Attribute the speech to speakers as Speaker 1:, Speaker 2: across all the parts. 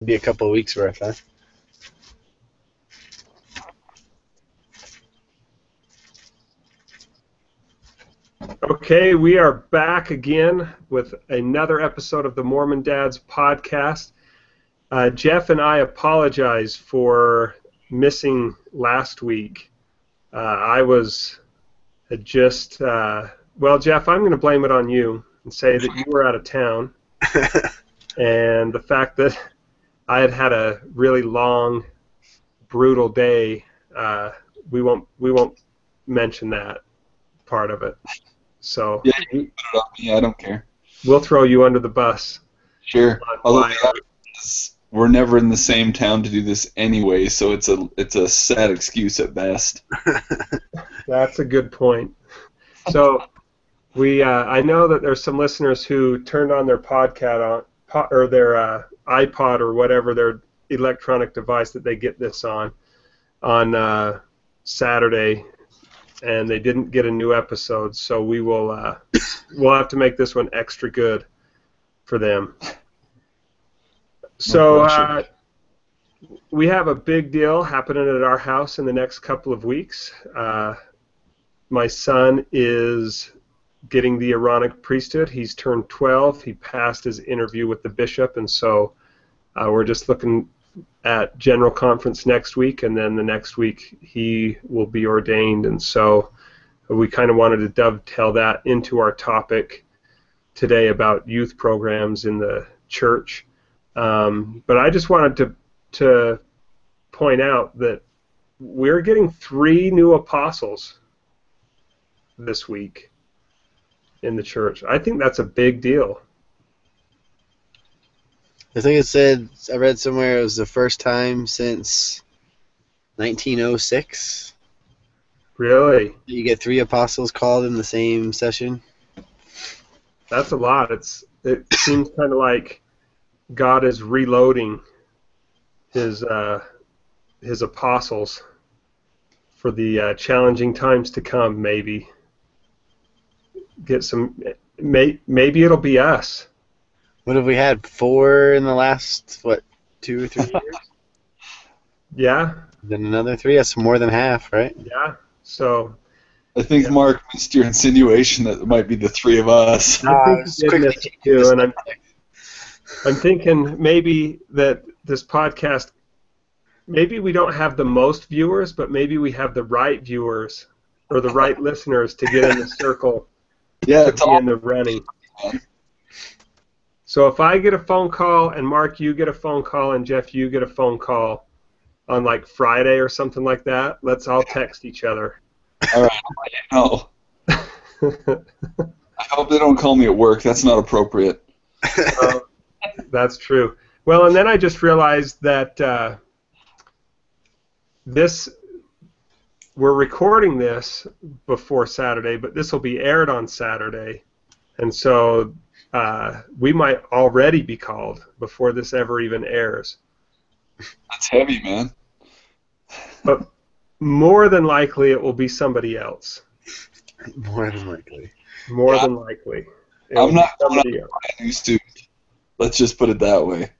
Speaker 1: Be a couple of weeks worth, huh?
Speaker 2: Okay, we are back again with another episode of the Mormon Dads podcast. Jeff and I apologize for missing last week. Well, Jeff, I'm going to blame it on you and say that you were out of town, and the fact that I had had a really long, brutal day. We won't mention that part of it. So
Speaker 3: Yeah, you can put it on me. I don't care.
Speaker 2: we'll throw you under the bus.
Speaker 3: Sure. Although we're never in the same town to do this anyway, so it's a sad excuse at best.
Speaker 2: That's a good point. So I know that there's some listeners who turned on their or their iPod or whatever their electronic device that they get this on Saturday, and they didn't get a new episode. So we'll have to make this one extra good for them. So we have a big deal happening at our house in the next couple of weeks. My son is getting the Aaronic priesthood. He's turned 12. He passed his interview with the bishop, and so we're just looking at General Conference next week, and then the next week he will be ordained. And so we kind of wanted to dovetail that into our topic today about youth programs in the church. But I just wanted to point out that we're getting 3 new apostles this week in the church. I think that's a big deal.
Speaker 1: I think it said, I read somewhere it was the first time since 1906
Speaker 2: Really?
Speaker 1: that you get 3 apostles called in the same session.
Speaker 2: That's a lot. It seems kind of like God is reloading his apostles for the challenging times to come. Maybe maybe it'll be us.
Speaker 1: What have we had? 4 in the last 2 or 3 years?
Speaker 2: Yeah.
Speaker 1: Then another 3. That's more than half, right?
Speaker 2: Yeah. So
Speaker 3: I think Mark missed your insinuation that it might be the 3 of us.
Speaker 2: I think he did miss it too, and I'm thinking maybe that this podcast, maybe we don't have the most viewers, but maybe we have the right viewers or the right listeners to get in the circle
Speaker 3: Yeah,
Speaker 2: to be in the running. So if I get a phone call, and Mark, you get a phone call, and Jeff, you get a phone call on like Friday or something like that, let's all text each other.
Speaker 3: All right, I'll let you know. I hope they don't call me at work. That's not appropriate.
Speaker 2: That's true. Well, and then I just realized that we're recording this before Saturday, but this will be aired on Saturday, and so we might already be called before this ever even airs.
Speaker 3: That's heavy, man.
Speaker 2: But more than likely, it will be somebody else.
Speaker 1: More than likely.
Speaker 2: More than likely.
Speaker 3: I'm not going out to buy a new suit. Let's just put it that way.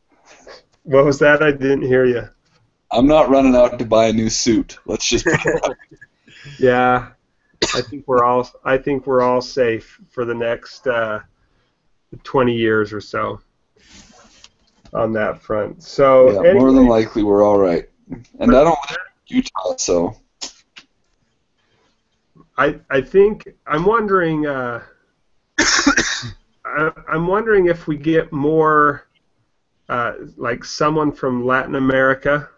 Speaker 2: What was that? I didn't hear you.
Speaker 3: I'm not running out to buy a new suit. Let's just put it that way.
Speaker 2: Yeah, I think we're all safe for the next 20 years or so on that front. So
Speaker 3: yeah,
Speaker 2: anyway,
Speaker 3: more than likely we're all right. And I don't live in Utah, so
Speaker 2: I think I'm wondering I'm wondering if we get more like someone from Latin America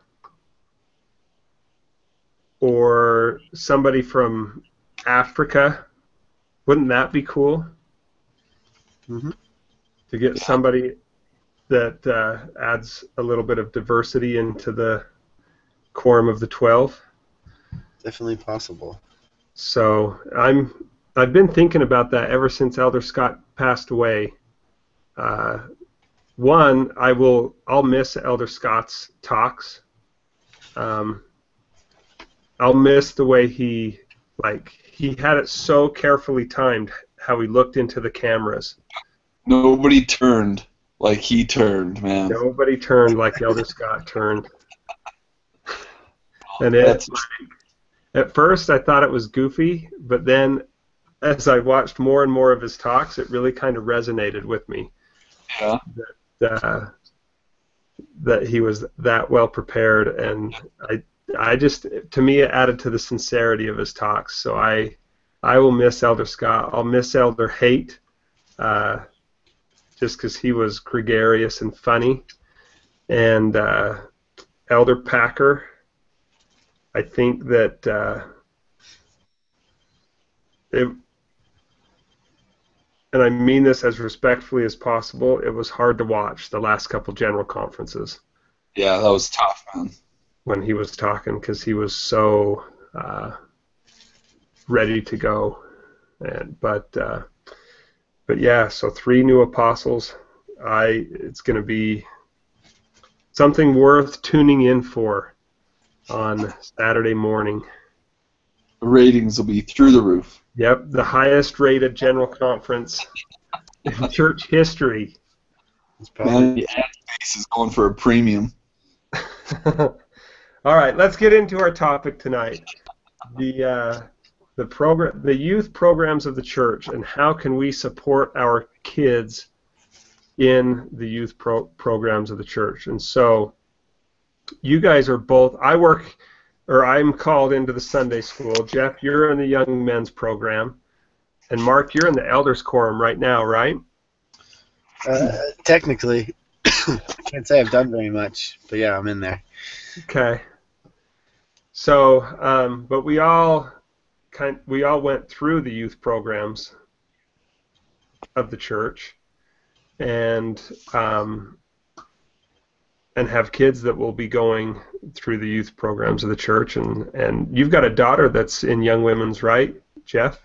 Speaker 2: or somebody from Africa. Wouldn't that be cool?
Speaker 1: Mm-hmm.
Speaker 2: To get somebody that adds a little bit of diversity into the quorum of the 12.
Speaker 1: Definitely possible.
Speaker 2: So I've been thinking about that ever since Elder Scott passed away. One, I'll miss Elder Scott's talks. I'll miss the way he had it so carefully timed how he looked into the cameras.
Speaker 3: nobody turned. like he turned, man.
Speaker 2: Nobody turned like Elder Scott turned. And at first I thought it was goofy, but then as I watched more and more of his talks, it really kind of resonated with me.
Speaker 3: Yeah.
Speaker 2: That he was that well prepared, and I just, to me, it added to the sincerity of his talks. So I will miss Elder Scott. I'll miss Elder Haight, just because he was gregarious and funny, and Elder Packer. I think that and I mean this as respectfully as possible, it was hard to watch the last couple general conferences.
Speaker 3: Yeah, that was tough, man.
Speaker 2: When he was talking, because he was so ready to go. But yeah, so 3 new apostles. It's going to be something worth tuning in for on Saturday morning.
Speaker 3: The ratings will be through the roof.
Speaker 2: Yep, the highest rated general conference in church history.
Speaker 3: Man, the ad space is going for a premium.
Speaker 2: All right, let's get into our topic tonight. The youth programs of the church, and how can we support our kids in the youth programs of the church. And so you guys are both, I'm called into the Sunday school. Jeff, you're in the young men's program. And Mark, you're in the elders quorum right now, right?
Speaker 1: Technically. I can't say I've done very much, but yeah, I'm in there.
Speaker 2: Okay. So, but we all went through the youth programs of the church, and have kids that will be going through the youth programs of the church, and you've got a daughter that's in Young Women's, right, Jeff?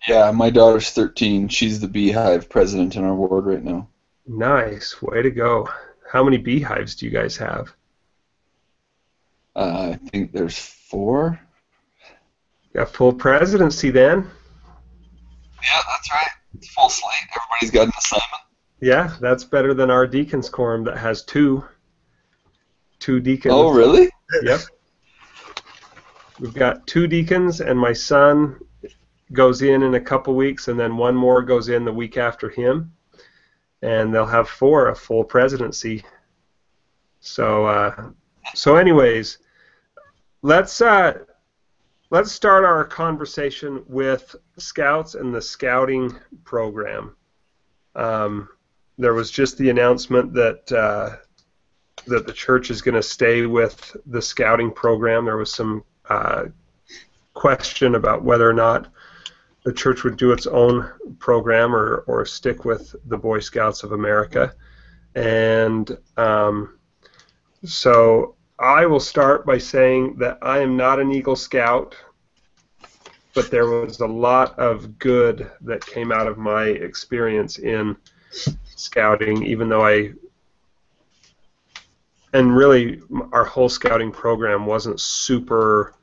Speaker 3: Yeah, my daughter's 13. She's the Beehive president in our ward right now.
Speaker 2: Nice, way to go. How many beehives do you guys have?
Speaker 3: I think there's 4.
Speaker 2: Got full presidency then.
Speaker 3: Yeah, that's right. It's full slate. Everybody's got an assignment.
Speaker 2: Yeah, that's better than our deacons quorum that has two deacons.
Speaker 3: Oh, really?
Speaker 2: Yep. We've got 2 deacons, and my son goes in a couple weeks, and then one more goes in the week after him, and they'll have 4, a full presidency. So, anyways, let's start our conversation with Scouts and the Scouting program. There was just the announcement that the church is going to stay with the Scouting program. There was some question about whether or not the church would do its own program or stick with the Boy Scouts of America. And so I will start by saying that I am not an Eagle Scout, but there was a lot of good that came out of my experience in scouting, even though and really our whole scouting program wasn't super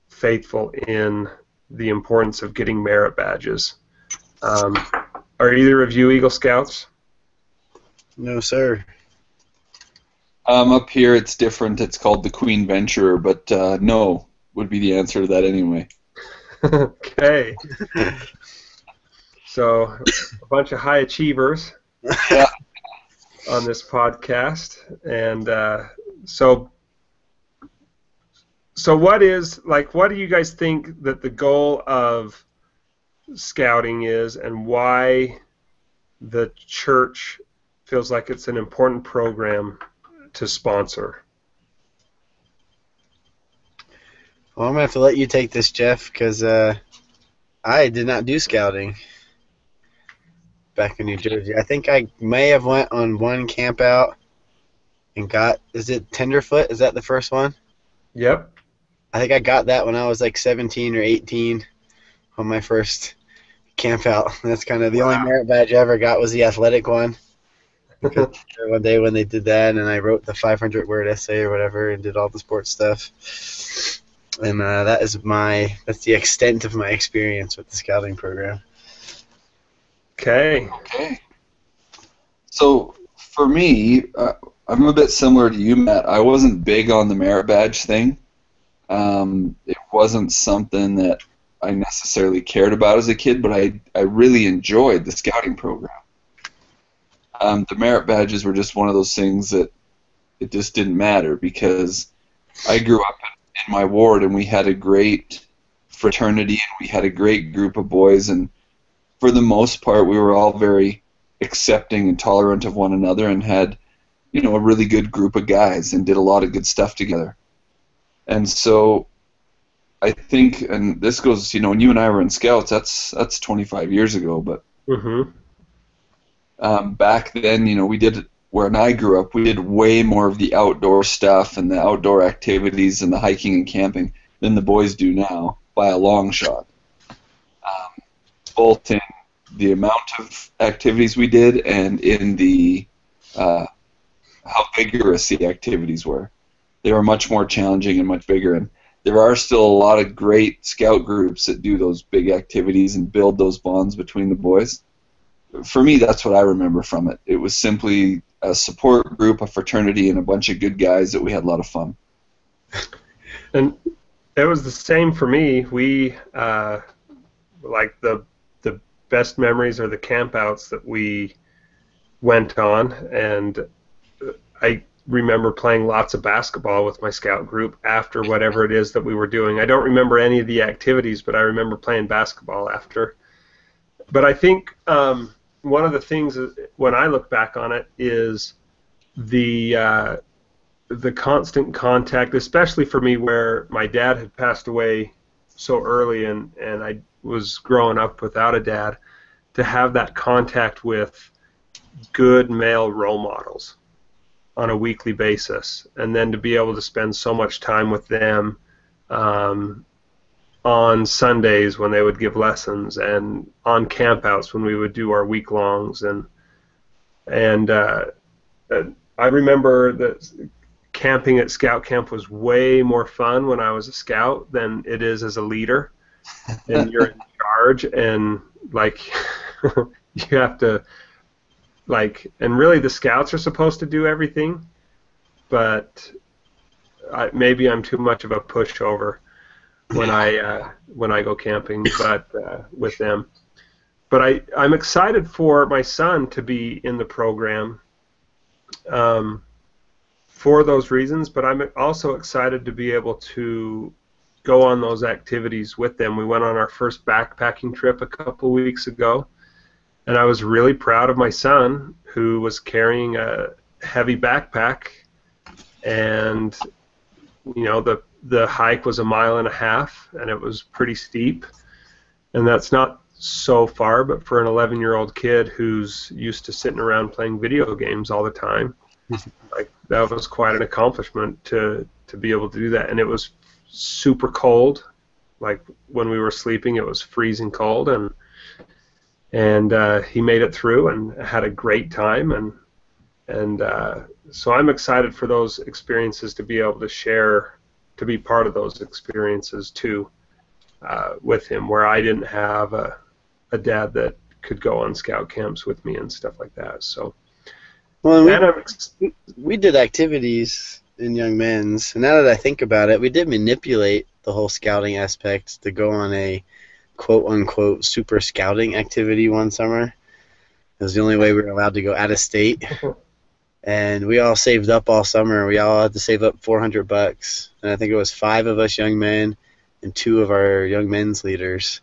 Speaker 2: faithful in the importance of getting merit badges. Are either of you Eagle Scouts?
Speaker 1: No, sir.
Speaker 3: Up here it's different. It's called the Queen Venturer, but no would be the answer to that anyway.
Speaker 2: Okay. So, a bunch of high achievers on this podcast. And so what do you guys think that the goal of scouting is, and why the church feels like it's an important program to sponsor?
Speaker 1: Well, I'm going to have to let you take this, Jeff, because I did not do scouting back in New Jersey. I think I may have went on one camp out and is it Tenderfoot? Is that the first one?
Speaker 2: Yep.
Speaker 1: I think I got that when I was like 17 or 18 on my first camp out. That's kind of the only merit badge I ever got was the athletic one. Because one day when they did that, and I wrote the 500-word essay or whatever and did all the sports stuff. And that's the extent of my experience with the scouting program.
Speaker 2: Okay.
Speaker 3: So for me, I'm a bit similar to you, Matt. I wasn't big on the merit badge thing. It wasn't something that I necessarily cared about as a kid, but I really enjoyed the scouting program. The merit badges were just one of those things that it just didn't matter, because I grew up in my ward and we had a great fraternity and we had a great group of boys, and for the most part we were all very accepting and tolerant of one another and had, a really good group of guys and did a lot of good stuff together. And so I think, and this goes, when you and I were in Scouts, that's 25 years ago, but back then, we did, when I grew up, we did way more of the outdoor stuff and the outdoor activities and the hiking and camping than the boys do now, by a long shot. Both in the amount of activities we did and in the how vigorous the activities were. They were much more challenging and much bigger, and there are still a lot of great scout groups that do those big activities and build those bonds between the boys. For me, that's what I remember from it. It was simply a support group, a fraternity, and a bunch of good guys that we had a lot of fun.
Speaker 2: And it was the same for me. We, like the best memories are the campouts that we went on, and I remember playing lots of basketball with my scout group after whatever it is that we were doing. I don't remember any of the activities, but I remember playing basketball after. But I think one of the things when I look back on it is the constant contact, especially for me where my dad had passed away so early and I was growing up without a dad, to have that contact with good male role models on a weekly basis, and then to be able to spend so much time with them on Sundays when they would give lessons, and on campouts when we would do our week-longs, and I remember that camping at scout camp was way more fun when I was a scout than it is as a leader, and you're in charge, and like you have to and really the scouts are supposed to do everything, but maybe I'm too much of a pushover when I go camping, but with them. But I'm excited for my son to be in the program for those reasons, but I'm also excited to be able to go on those activities with them. We went on our first backpacking trip a couple weeks ago, and I was really proud of my son, who was carrying a heavy backpack, and the hike was 1.5 miles, and it was pretty steep, and that's not so far, but for an 11-year-old kid who's used to sitting around playing video games all the time, that was quite an accomplishment to be able to do that. And it was super cold. Like when we were sleeping, it was freezing cold, and he made it through and had a great time, and so I'm excited for those experiences, to be able to share, to be part of those experiences too, with him, where I didn't have a dad that could go on scout camps with me and stuff like that. So,
Speaker 1: well, we did activities in Young Men's, and now that I think about it, we did manipulate the whole scouting aspect to go on a quote-unquote super scouting activity one summer. It was the only way we were allowed to go out of state. And we all saved up all summer. We all had to save up $400. And I think it was 5 of us young men and 2 of our young men's leaders.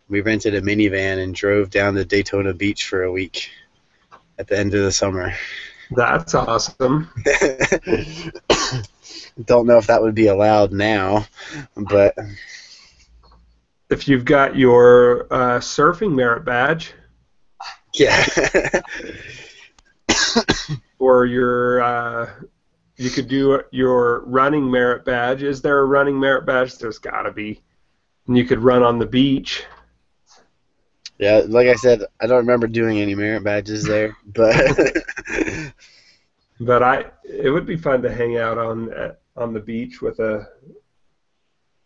Speaker 1: We rented a minivan and drove down to Daytona Beach for a week at the end of the summer.
Speaker 2: That's awesome.
Speaker 1: Don't know if that would be allowed now, but
Speaker 2: if you've got your surfing merit badge,
Speaker 1: yeah,
Speaker 2: or you could do your running merit badge. Is there a running merit badge? There's got to be. And you could run on the beach.
Speaker 1: Yeah, like I said, I don't remember doing any merit badges there, but
Speaker 2: it would be fun to hang out on the beach with a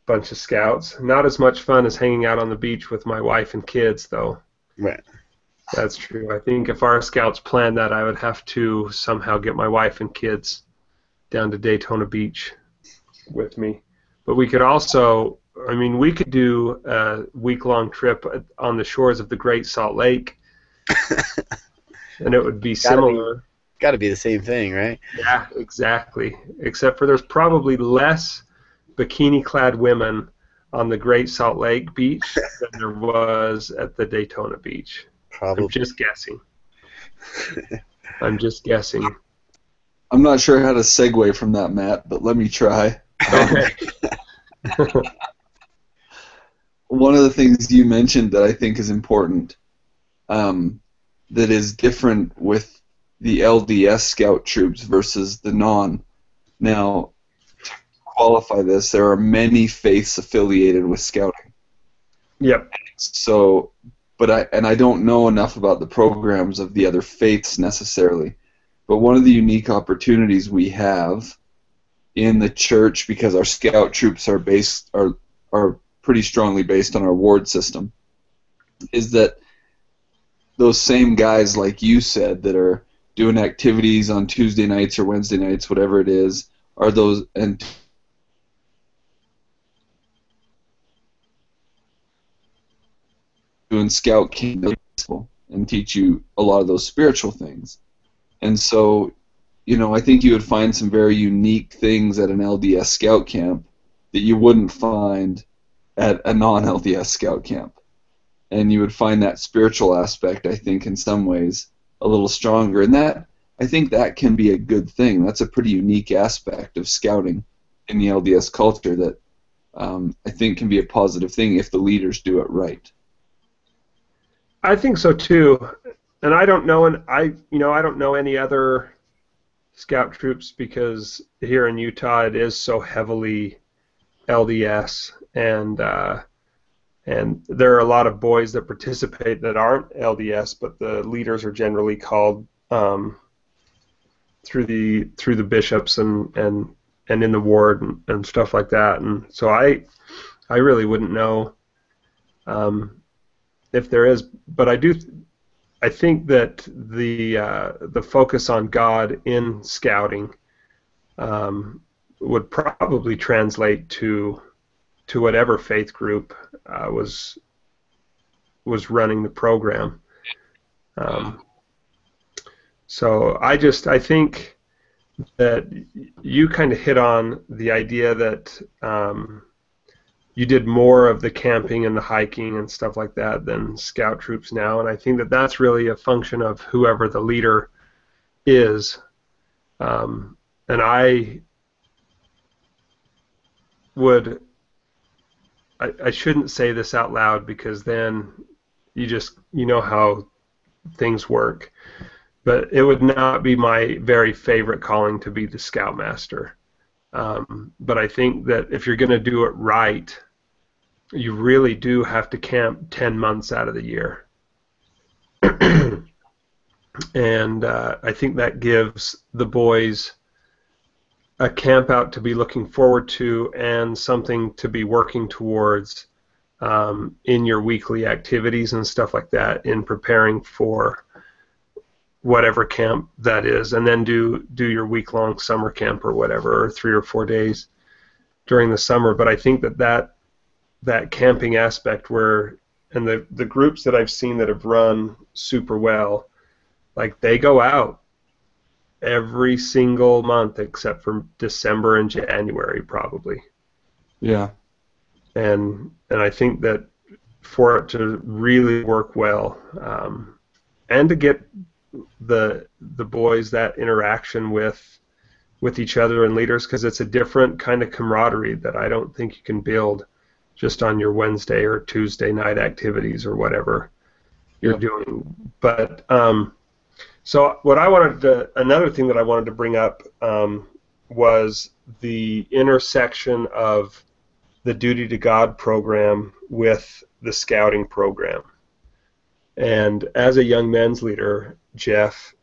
Speaker 2: bunch of scouts. Not as much fun as hanging out on the beach with my wife and kids, though.
Speaker 1: Right.
Speaker 2: That's true. I think if our scouts planned that, I would have to somehow get my wife and kids down to Daytona Beach with me. But we could also, I mean, we could do a week-long trip on the shores of the Great Salt Lake, and it would be similar.
Speaker 1: Got to be the same thing, right?
Speaker 2: Yeah, exactly. Except for there's probably less bikini-clad women on the Great Salt Lake Beach than there was at the Daytona Beach.
Speaker 1: Probably.
Speaker 2: I'm just guessing. I'm just guessing.
Speaker 3: I'm not sure how to segue from that, Matt, but let me try.
Speaker 2: Okay.
Speaker 3: One of the things you mentioned that I think is important, that is different with the LDS scout troops versus the non. Now, to qualify this, there are many faiths affiliated with scouting.
Speaker 2: Yep.
Speaker 3: So, I don't know enough about the programs of the other faiths necessarily. But one of the unique opportunities we have in the church, because our scout troops are pretty strongly based on our ward system, is that those same guys, like you said, that are doing activities on Tuesday nights or Wednesday nights, whatever it is, are those and doing scout camp and teach you a lot of those spiritual things. And so, I think you would find some very unique things at an LDS scout camp that you wouldn't find at a non-LDS scout camp. And you would find that spiritual aspect, I think, in some ways, a little stronger. And I think that can be a good thing. That's a pretty unique aspect of scouting in the LDS culture that I think can be a positive thing if the leaders do it right.
Speaker 2: I think so too. And I don't know, I don't know any other scout troops because here in Utah it is so heavily LDS, and there are a lot of boys that participate that aren't LDS, but the leaders are generally called through the bishops and in the ward and stuff like that. And so I really wouldn't know if there is, but I think that the focus on God in scouting would probably translate to whatever faith group was running the program. So I think that you kind of hit on the idea that you did more of the camping and the hiking and stuff like that than scout troops now, and I think that that's really a function of whoever the leader is. And I shouldn't say this out loud because then you know how things work, but it would not be my very favorite calling to be the scoutmaster. But I think that if you're going to do it right, you really do have to camp 10 months out of the year. And I think that gives the boys a camp out to be looking forward to and something to be working towards in your weekly activities and stuff like that in preparing for whatever camp that is, and then do your week-long summer camp or whatever, or 3 or 4 days during the summer. But I think that camping aspect and the groups that I've seen that have run super well, like they go out every single month except for December and January probably.
Speaker 3: Yeah.
Speaker 2: And I think that for it to really work well, and to get the boys that interaction with each other and leaders, because it's a different kind of camaraderie that I don't think you can build just on your Wednesday or Tuesday night activities or whatever you're doing. But so another thing that I wanted to bring up was the intersection of the Duty to God program with the scouting program. And as a young men's leader, Jeff,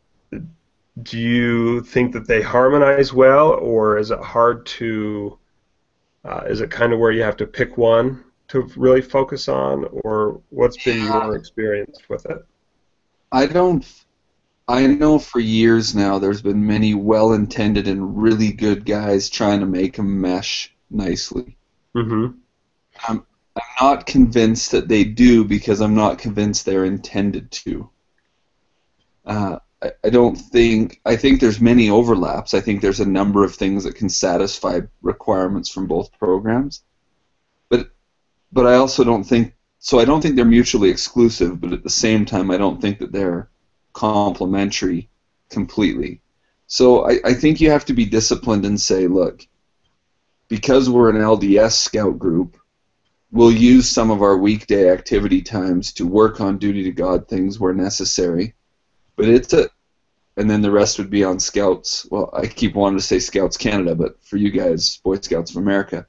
Speaker 2: do you think that they harmonize well, or is it hard to is it kind of where you have to pick one to really focus on, or what's been your experience with it?
Speaker 3: I don't. I know for years now there's been many well-intended and really good guys trying to make them mesh nicely.
Speaker 2: Mm-hmm.
Speaker 3: I'm not convinced that they do because I'm not convinced they're intended to. I don't think. I think there's many overlaps. I think there's a number of things that can satisfy requirements from both programs. But I also don't think. So I don't think they're mutually exclusive. But at the same time, I don't think that they're complementary completely. So I think you have to be disciplined and say, look, because we're an LDS scout group, we'll use some of our weekday activity times to work on duty to God things where necessary. But and then the rest would be on Scouts. Well, I keep wanting to say Scouts Canada, but for you guys, Boy Scouts of America.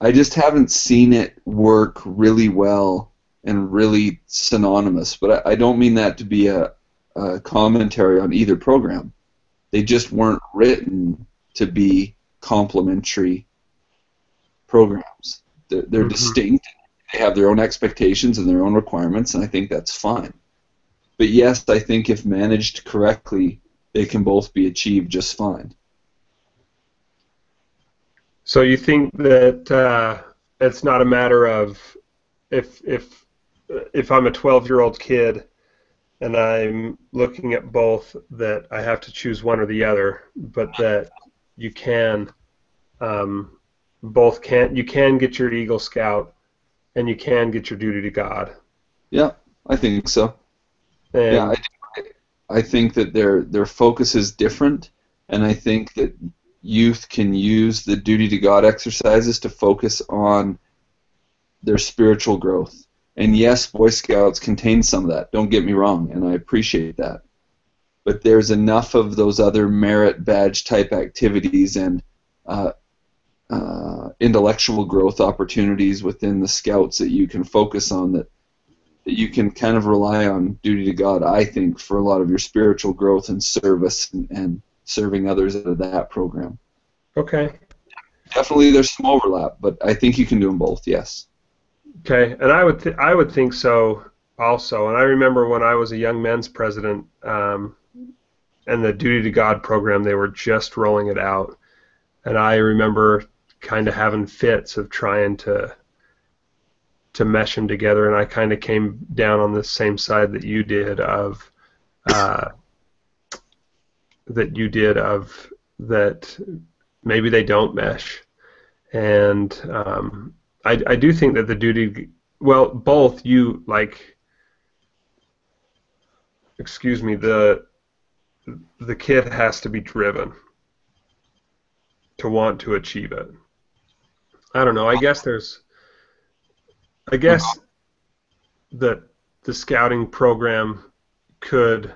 Speaker 3: I just haven't seen it work really well and really synonymous. But I don't mean that to be a commentary on either program. They just weren't written to be complementary programs. They're distinct. They have their own expectations and their own requirements, and I think that's fine. But yes, I think if managed correctly, they can both be achieved just fine.
Speaker 2: So you think that it's not a matter of if I'm a 12-year-old kid and I'm looking at both, that I have to choose one or the other, but that you can you can get your Eagle Scout and you can get your duty to God.
Speaker 3: Yeah, I think so. And I think that their focus is different, and I think that youth can use the duty to God exercises to focus on their spiritual growth. And yes, Boy Scouts contain some of that, don't get me wrong, and I appreciate that. But there's enough of those other merit badge type activities and intellectual growth opportunities within the Scouts that you can focus on, that you can kind of rely on duty to God, I think, for a lot of your spiritual growth and service and serving others out of that program.
Speaker 2: Okay.
Speaker 3: Definitely there's some overlap, but I think you can do them both, yes.
Speaker 2: Okay, and I would think so also. And I remember when I was a young men's president, and the Duty to God program, they were just rolling it out, and I remember kind of having fits of trying to mesh them together, and I kind of came down on the same side that you did of that maybe they don't mesh, and I do think that the duty, well, both you like, excuse me, the kid has to be driven to want to achieve it. I don't know. I guess that the scouting program can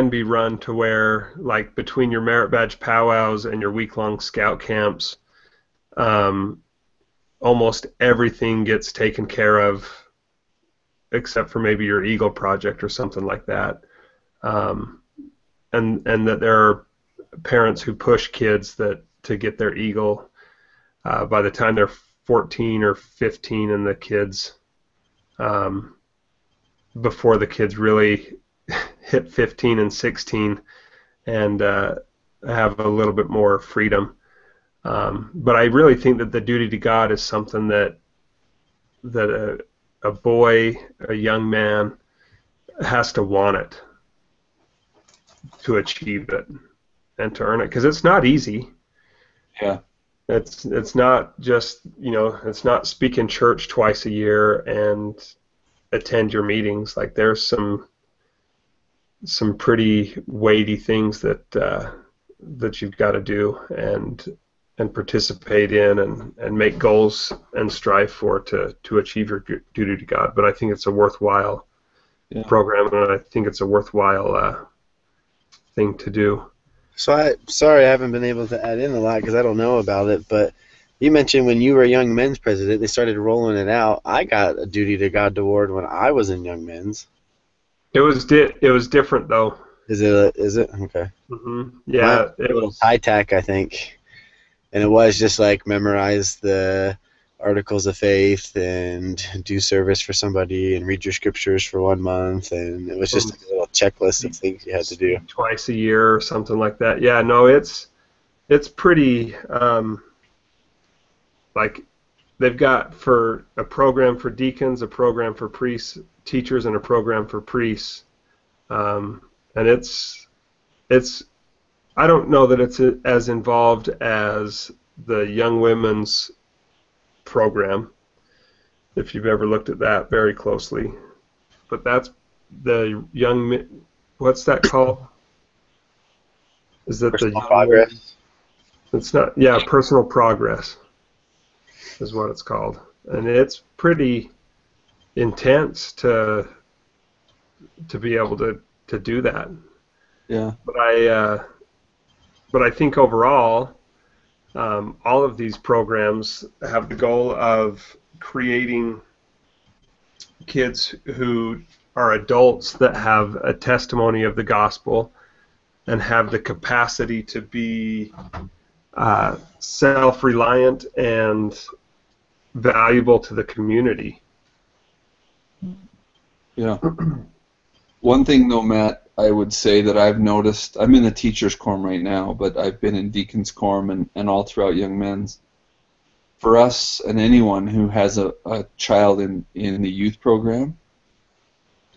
Speaker 2: be run to where, like, between your merit badge powwows and your week-long scout camps, almost everything gets taken care of except for maybe your Eagle project or something like that. And that there are parents who push kids to get their Eagle by the time they're 14 or 15, and the kids, before the kids really hit 15 and 16 and have a little bit more freedom. But I really think that the duty to God is something that a boy, a young man, has to want it to achieve it and to earn it, because it's not easy.
Speaker 3: Yeah.
Speaker 2: It's not just, it's not speak in church twice a year and attend your meetings. Like, there's some pretty weighty things that you've got to do and participate in and make goals and strive for to achieve your duty to God. But I think it's a worthwhile program, and I think it's a worthwhile thing to do.
Speaker 1: So sorry I haven't been able to add in a lot because I don't know about it, but you mentioned when you were a young men's president, they started rolling it out. I got a duty to God award when I was in young men's.
Speaker 2: It was different though.
Speaker 1: Is it? Okay.
Speaker 2: Mm-hmm. Yeah,
Speaker 1: it was high tech, I think, and it was just like memorize the articles of faith and do service for somebody and read your scriptures for 1 month, and it was just a little checklist of things you had to do.
Speaker 2: Twice a year or something like that. Yeah, no, it's pretty, like, they've got for a program for deacons, a program for priests, teachers, and a program for priests. And it's I don't know that it's as involved as the young women's program, if you've ever looked at that very closely. But that's the what's that called? Is that
Speaker 1: Personal
Speaker 2: the
Speaker 1: progress?
Speaker 2: It's not. Yeah, personal progress is what it's called, and it's pretty intense to be able to do that.
Speaker 3: Yeah.
Speaker 2: But I think overall, all of these programs have the goal of creating kids who are adults that have a testimony of the gospel and have the capacity to be self-reliant and valuable to the community.
Speaker 3: Yeah. One thing, though, Matt, I would say that I've noticed, I'm in the teacher's quorum right now, but I've been in deacon's quorum and all throughout Young Men's. For us and anyone who has a child in the youth program,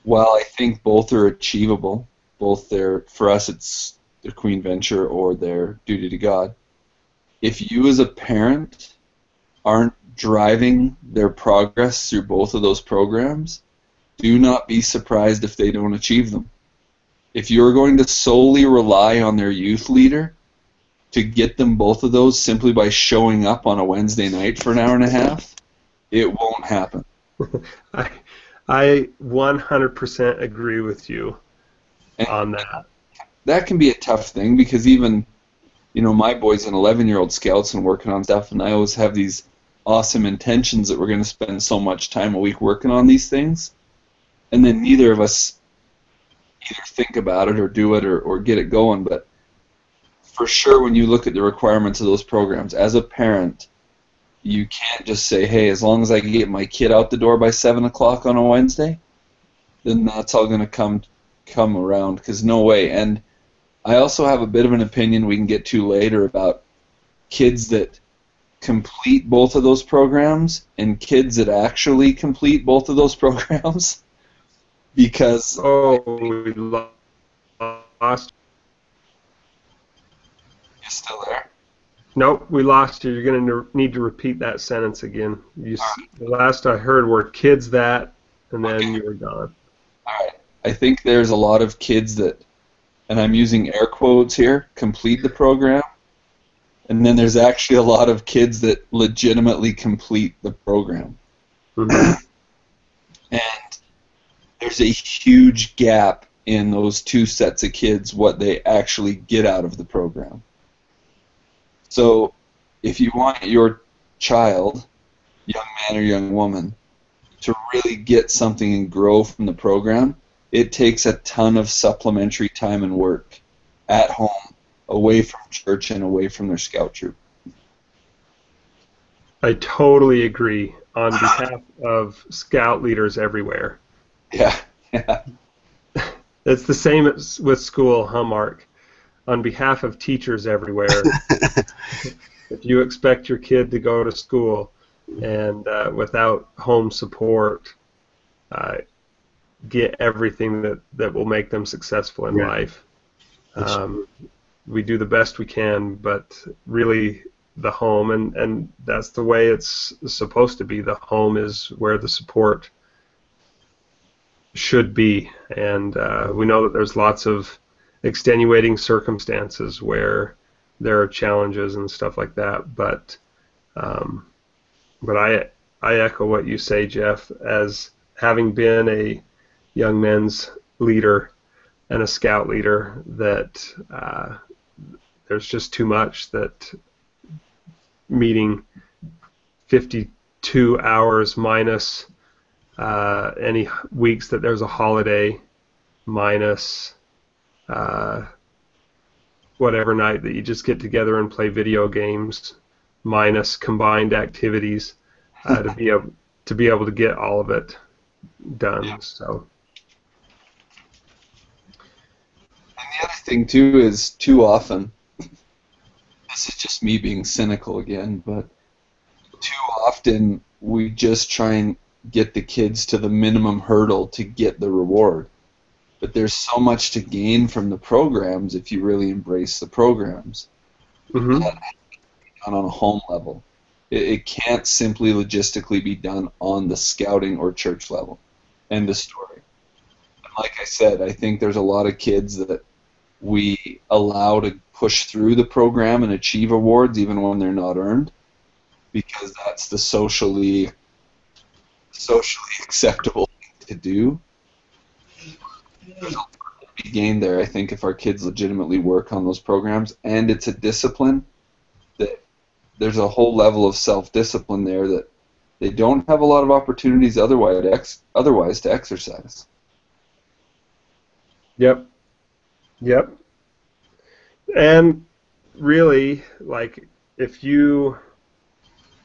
Speaker 3: while I think both are achievable, both for us it's their Queen Venture or their duty to God, if you as a parent aren't driving their progress through both of those programs, do not be surprised if they don't achieve them. If you're going to solely rely on their youth leader to get them both of those simply by showing up on a Wednesday night for an hour and a half, it won't happen.
Speaker 2: I 100% agree with you on that.
Speaker 3: That can be a tough thing because even, my boy's an 11-year-old Scouts and working on stuff, and I always have these awesome intentions that we're going to spend so much time a week working on these things, and then neither of us either think about it or do it or get it going. But for sure, when you look at the requirements of those programs, as a parent, you can't just say, hey, as long as I can get my kid out the door by 7 o'clock on a Wednesday, then that's all going to come around, because no way. And I also have a bit of an opinion we can get to later about kids that complete both of those programs and kids that actually complete both of those programs. Because
Speaker 2: we lost.
Speaker 3: You still there?
Speaker 2: Nope, we lost you. You're going to need to repeat that sentence again. The last I heard were kids that, and then you were gone.
Speaker 3: All right. I think there's a lot of kids that, and I'm using air quotes here, complete the program, and then there's actually a lot of kids that legitimately complete the program.
Speaker 2: Mm-hmm.
Speaker 3: And there's a huge gap in those two sets of kids, what they actually get out of the program. So if you want your child, young man or young woman, to really get something and grow from the program, it takes a ton of supplementary time and work at home, away from church and away from their scout troop.
Speaker 2: I totally agree on behalf of scout leaders everywhere.
Speaker 3: Yeah.
Speaker 2: It's the same with school, huh, Mark? On behalf of teachers everywhere, if you expect your kid to go to school and without home support, get everything that will make them successful in life. We do the best we can, but really the home, and that's the way it's supposed to be. The home is where the support should be, and we know that there's lots of extenuating circumstances where there are challenges and stuff like that, but I echo what you say, Jeff, as having been a young men's leader and a scout leader, that there's just too much that meeting 52 hours minus any weeks that there's a holiday, minus whatever night that you just get together and play video games, minus combined activities. to be able to get all of it done.
Speaker 3: Yeah.
Speaker 2: So.
Speaker 3: And the other thing too is too often. This is just me being cynical again, but too often we just try and get the kids to the minimum hurdle to get the reward. But there's so much to gain from the programs if you really embrace the programs.
Speaker 2: Mm-hmm.
Speaker 3: On a home level. It can't simply logistically be done on the scouting or church level. End of story. And like I said, I think there's a lot of kids that we allow to push through the program and achieve awards even when they're not earned, because that's the socially acceptable thing to do. There's a lot to be gained there, I think, if our kids legitimately work on those programs, and it's a discipline that there's a whole level of self-discipline there that they don't have a lot of opportunities otherwise to exercise.
Speaker 2: Yep. And really, like, if you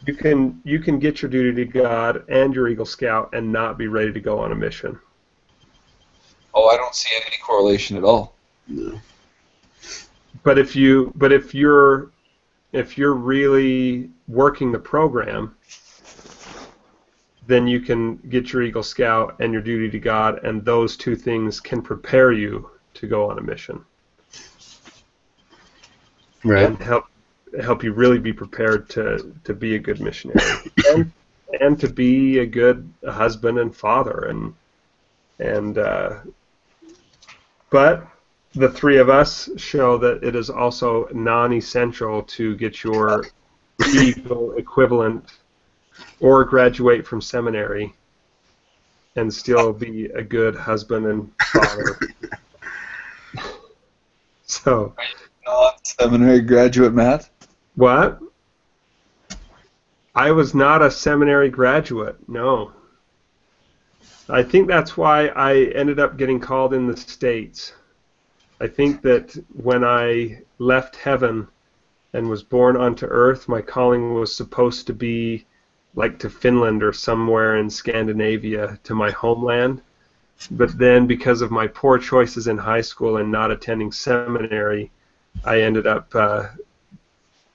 Speaker 2: can get your duty to God and your Eagle Scout and not be ready to go on a mission.
Speaker 3: Oh, I don't see any correlation at all.
Speaker 1: No.
Speaker 2: But if you're really working the program, then you can get your Eagle Scout and your duty to God, and those two things can prepare you to go on a mission.
Speaker 1: Right.
Speaker 2: And help you really be prepared to be a good missionary and to be a good husband and father but the three of us show that it is also non-essential to get your Eagle equivalent or graduate from seminary and still be a good husband and father. So,
Speaker 3: non-seminary graduate, Matt?
Speaker 2: what? I was not a seminary graduate, no. I think that's why I ended up getting called in the States. I think that when I left heaven and was born onto earth, my calling was supposed to be like to Finland or somewhere in Scandinavia, to my homeland. But then because of my poor choices in high school and not attending seminary, I ended up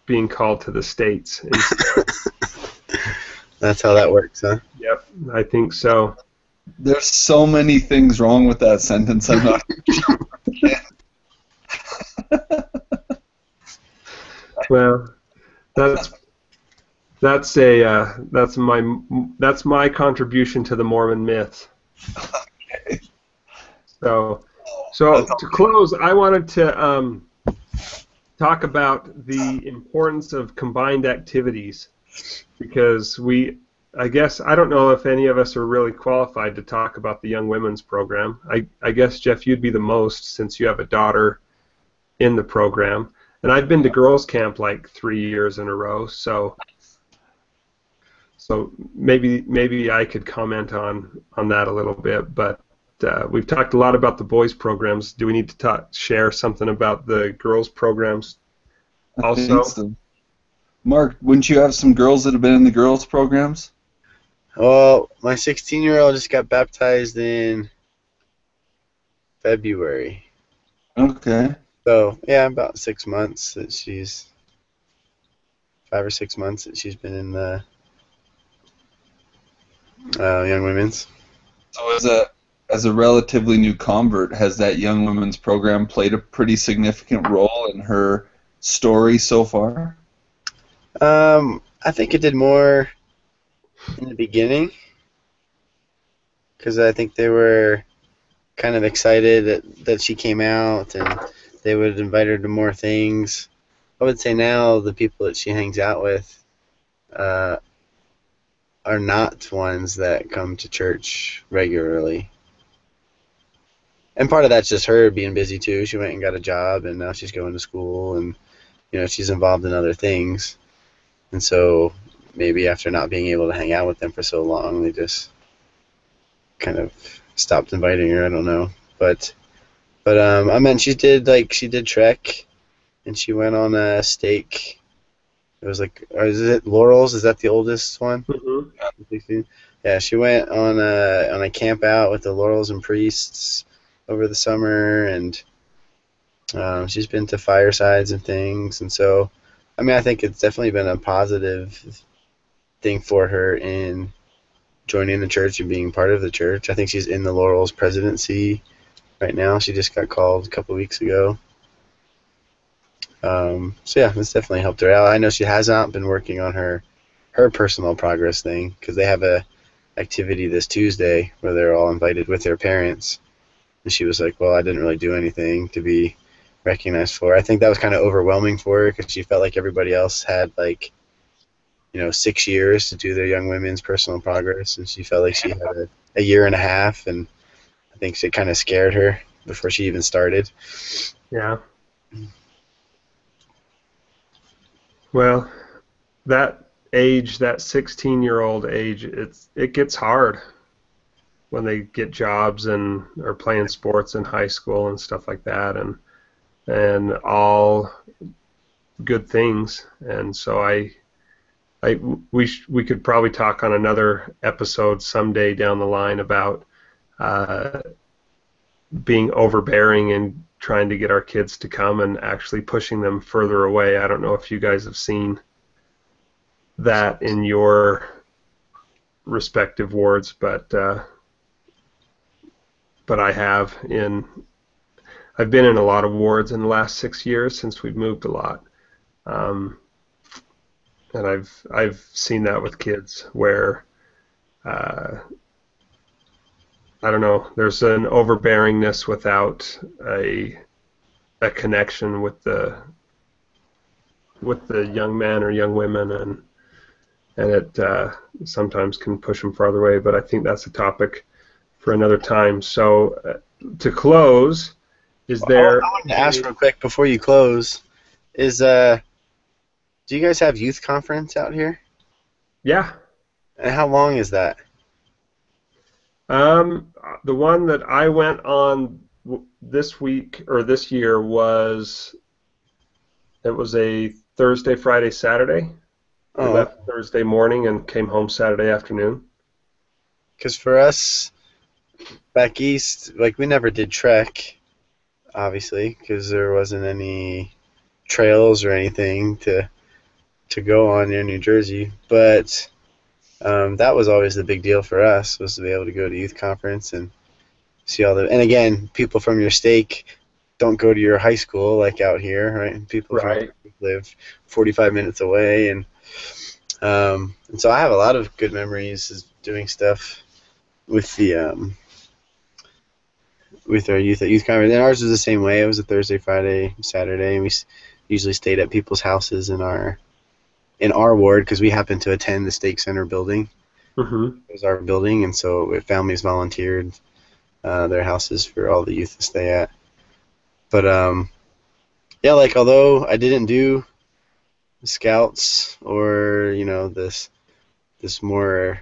Speaker 2: being called to the States instead.
Speaker 1: That's how that works, huh?
Speaker 2: Yep, I think so.
Speaker 3: There's so many things wrong with that sentence. I'm not sure.
Speaker 2: Well, that's my contribution to the Mormon myth.
Speaker 3: Okay.
Speaker 2: So to close, I wanted to talk about the importance of combined activities, because I guess I don't know if any of us are really qualified to talk about the Young Women's Program. I guess, Jeff, you'd be the most, since you have a daughter in the program. And I've been to girls' camp like 3 years in a row, so maybe I could comment on that a little bit. But we've talked a lot about the boys' programs. Do we need to share something about the girls' programs also?
Speaker 3: I think so. Mark, wouldn't you have some girls that have been in the girls' programs?
Speaker 1: Well, my 16-year-old just got baptized in February.
Speaker 3: Okay.
Speaker 1: So, yeah, about 6 months that 5 or 6 months that she's been in the Young Women's.
Speaker 3: So as a relatively new convert, has that Young Women's Program played a pretty significant role in her story so far?
Speaker 1: I think it did more in the beginning, because I think they were kind of excited that she came out, and they would invite her to more things. I would say now the people that she hangs out with are not ones that come to church regularly. And part of that's just her being busy too. She went and got a job, and now she's going to school, and she's involved in other things. And so maybe after not being able to hang out with them for so long, they just kind of stopped inviting her. I don't know, but I mean, she did Trek, and she went on a stake It was like, or is it Laurel's? Is that the oldest one?
Speaker 2: Mm-hmm.
Speaker 1: Yeah, she went on a camp out with the Laurels and Priests over the summer, and she's been to firesides and things. And so, I mean, I think it's definitely been a positive thing for her in joining the church and being part of the church. I think she's in the Laurels presidency right now. She just got called a couple weeks ago. So yeah, this definitely helped her out. I know she has not been working on her personal progress thing because they have a activity this Tuesday where they're all invited with their parents, and she was like, "Well, I didn't really do anything to be recognized for." I think that was kind of overwhelming for her because she felt like everybody else had 6 years to do their young women's personal progress, and she felt like she had a year and a half, and I think it kind of scared her before she even started.
Speaker 2: Yeah. Well, that age, that 16-year-old age, it gets hard when they get jobs and are playing sports in high school and stuff like that, and all good things. And so we could probably talk on another episode someday down the line about being overbearing and trying to get our kids to come and actually pushing them further away. I don't know if you guys have seen that in your respective wards, but I have. I've been in a lot of wards in the last 6 years since we've moved a lot, and I've seen that with kids where I don't know. There's an overbearingness without a connection with the young men or young women, and it sometimes can push them farther away. But I think that's a topic for another time. So to close, is there?
Speaker 1: I wanted to ask real quick before you close. Do you guys have youth conference out here?
Speaker 2: Yeah.
Speaker 1: And how long is that?
Speaker 2: The one that I went on this week or this year was a Thursday, Friday, Saturday. We left Thursday morning and came home Saturday afternoon.
Speaker 1: Because for us back east, we never did trek, obviously, because there wasn't any trails or anything to go on near New Jersey. But that was always the big deal for us, was to be able to go to youth conference and see all the. And again, people from your stake don't go to your high school like out here, right? People from live 45 minutes away, and so I have a lot of good memories doing stuff with the with our youth at youth conference. And ours was the same way. It was a Thursday, Friday, Saturday, and we usually stayed at people's houses in our ward because we happened to attend the Stake Center building.
Speaker 2: Mm-hmm.
Speaker 1: It was our building, and so families volunteered their houses for all the youth to stay at. But yeah, although I didn't do scouts or this more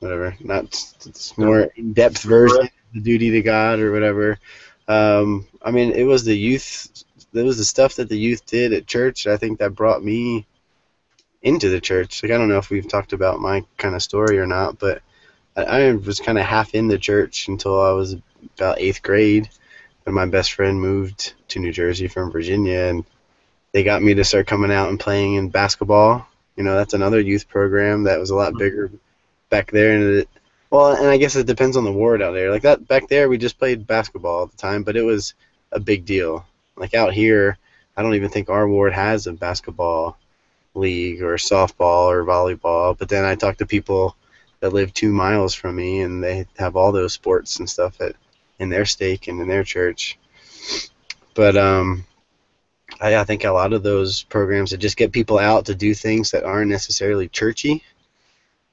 Speaker 1: whatever, not this more in-depth version of the duty to God or whatever. I mean, it was the youth. That was the stuff that the youth did at church. I think that brought me into the church. I don't know if we've talked about my kind of story or not, but I was kind of half in the church until I was about 8th grade when my best friend moved to New Jersey from Virginia, and they got me to start coming out and playing in basketball. That's another youth program that was a lot bigger back there. And I guess it depends on the ward out there. That back there, we just played basketball all the time, but it was a big deal. Out here, I don't even think our ward has a basketball league or softball or volleyball. But then I talk to people that live 2 miles from me, and they have all those sports and stuff in their stake and in their church. But I think a lot of those programs that just get people out to do things that aren't necessarily churchy,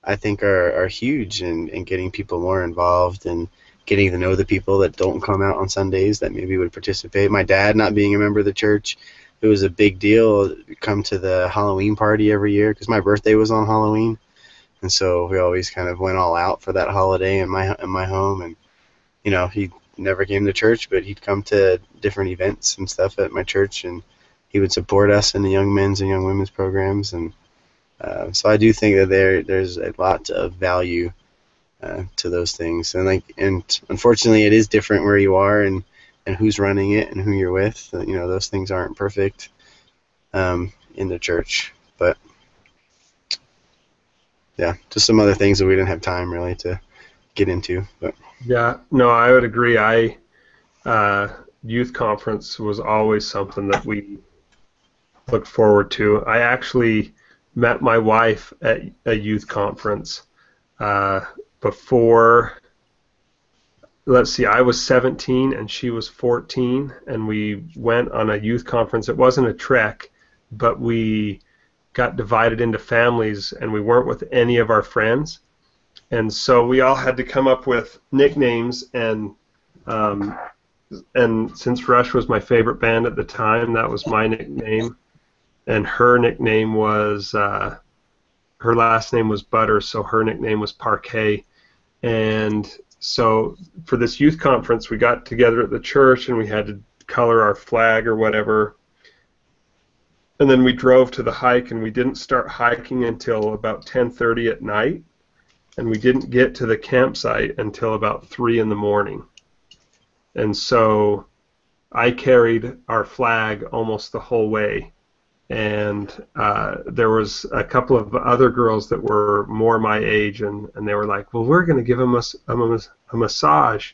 Speaker 1: I think are huge in getting people more involved and getting to know the people that don't come out on Sundays that maybe would participate. My dad not being a member of the church, it was a big deal to come to the Halloween party every year because my birthday was on Halloween. And so we always kind of went all out for that holiday in my home. And, never came to church, but he'd come to different events and stuff at my church, and he would support us in the young men's and young women's programs. And so I do think that there's a lot of value to those things. And unfortunately, it is different where you are and who's running it and who you're with. Those things aren't perfect in the church, but yeah, just some other things that we didn't have time really to get into. But
Speaker 2: yeah, no, I would agree. Youth conference was always something that we looked forward to. I actually met my wife at a youth conference before. Let's see, I was 17 and she was 14, and we went on a youth conference. It wasn't a trek, but we got divided into families, and we weren't with any of our friends. And so we all had to come up with nicknames, and since Rush was my favorite band at the time, that was my nickname. And her nickname was, her last name was Butter, so her nickname was Parquet. And so for this youth conference, we got together at the church, and we had to color our flag or whatever. And then we drove to the hike, and we didn't start hiking until about 10:30 at night. And we didn't get to the campsite until about 3 in the morning. And so I carried our flag almost the whole way. And there was a couple of other girls that were more my age, and they were like, well, we're going to give them a massage.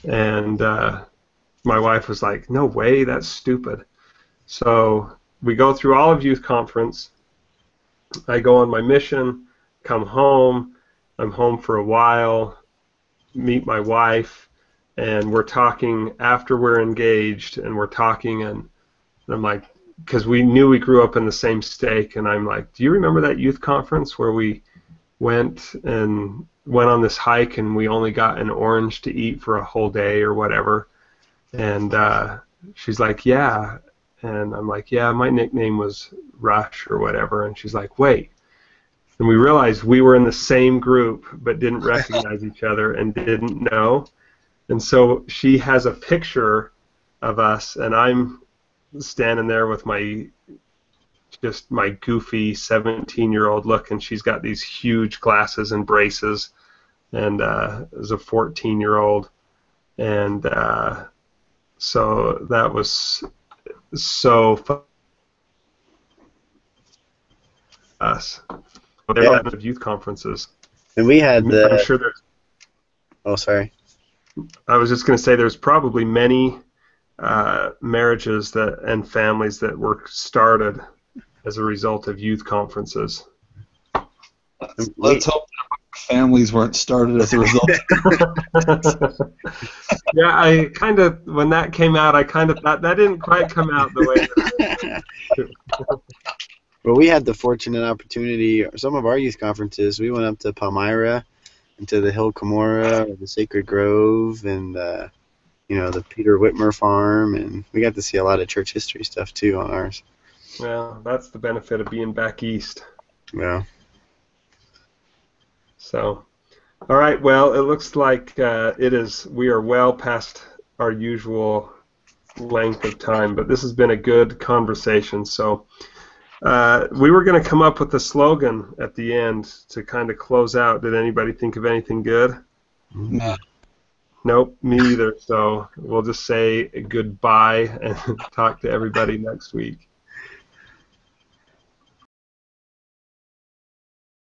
Speaker 2: And my wife was like, no way, that's stupid. So we go through all of youth conference. I go on my mission, come home. I'm home for a while, meet my wife, and we're talking after we're engaged, and we're talking, and I'm like, because we knew we grew up in the same stake, and I'm like, do you remember that youth conference where we went on this hike and we only got an orange to eat for a whole day or whatever? And she's like, yeah. And I'm like, yeah, my nickname was Rush or whatever. And she's like, wait. And we realized we were in the same group but didn't recognize each other and didn't know. And so she has a picture of us, and I'm standing there with my goofy 17-year-old look, and she's got these huge glasses and braces, and as a 14-year-old. And so that was so fun. Us. There are a lot of youth conferences.
Speaker 1: And we had
Speaker 2: I'm sure there's.
Speaker 1: Oh, sorry.
Speaker 2: I was just going to say there's probably many marriages and families that were started as a result of youth conferences.
Speaker 3: Let's hope that families weren't started as a result.
Speaker 2: Yeah, I kind of, when that came out, I kind of thought that didn't quite come out the way that it did.
Speaker 1: Well, we had the fortunate opportunity, some of our youth conferences, we went up to Palmyra and to the Hill Cumorah, the Sacred Grove, and the Peter Whitmer farm, and we got to see a lot of church history stuff too on ours.
Speaker 2: Well, that's the benefit of being back east.
Speaker 1: Yeah.
Speaker 2: So, all right, well, it looks like we are well past our usual length of time, but this has been a good conversation. So we were going to come up with a slogan at the end to kind of close out. Did anybody think of anything good?
Speaker 3: No.
Speaker 2: Nope, me either. So we'll just say goodbye and talk to everybody next week.